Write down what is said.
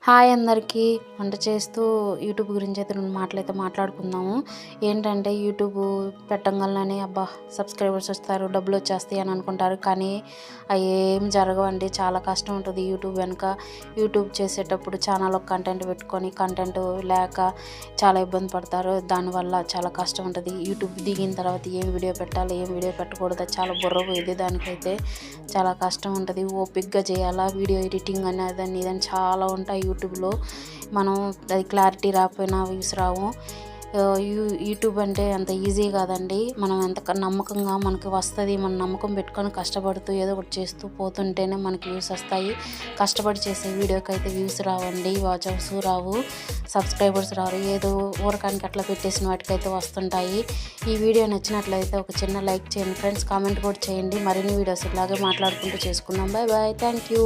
Hi అందరికీ. వంట చేస్తూ యూట్యూబ్ గురించి అయితే 2 మాటలైతే మాట్లాడుకుందాము. ఏంటంటే యూట్యూబ్ పెట్టంగాల్నే అబ్బా సబ్స్క్రైబర్స్ వస్తారు, డబ్బులు వచ్చేస్తాయి అని అనుకుంటారు. కానీ అవి ఏం జరగవండి. చాలా కష్టం ఉంటుంది యూట్యూబ్ వెనుక. యూట్యూబ్ చేసేటప్పుడు ఛానల్లో కంటెంట్ పెట్టుకొని కంటెంట్ లేక చాలా ఇబ్బంది పడతారు. దానివల్ల చాలా కష్టం ఉంటుంది. యూట్యూబ్ దిగిన తర్వాత ఏం వీడియో పెట్టాలి, ఏం వీడియో పెట్టకూడదు చాలా బుర్ర పోయేది. దానికైతే చాలా కష్టం ఉంటుంది. ఓపిక్గా చేయాలా, వీడియో ఎడిటింగ్ అనేదని ఇదని చాలా ఉంటాయి యూట్యూబ్లో. మనం అది క్లారిటీ రాకపోయినా వ్యూస్ రావు. యూట్యూబ్ అంటే అంత ఈజీ కాదండి. మనం ఎంత నమ్మకంగా మనకి వస్తుంది, మన నమ్మకం పెట్టుకొని కష్టపడుతూ ఏదో ఒకటి చేస్తూ పోతుంటేనే మనకి వ్యూస్ వస్తాయి. కష్టపడి చేసే వీడియోకి అయితే వ్యూస్ రావండి, వాచ్ అవర్స్ రావు, సబ్స్క్రైబర్స్ రారు. ఏదో ఊరకానికి అట్లా పెట్టేసిన వాటికైతే వస్తుంటాయి. ఈ వీడియో నచ్చినట్లయితే ఒక చిన్న లైక్ చేయండి ఫ్రెండ్స్, కామెంట్ కూడా చేయండి. మరిన్ని వీడియోస్ ఇలాగే మాట్లాడుకుంటూ చేసుకుందాం. Bye bye, thank you.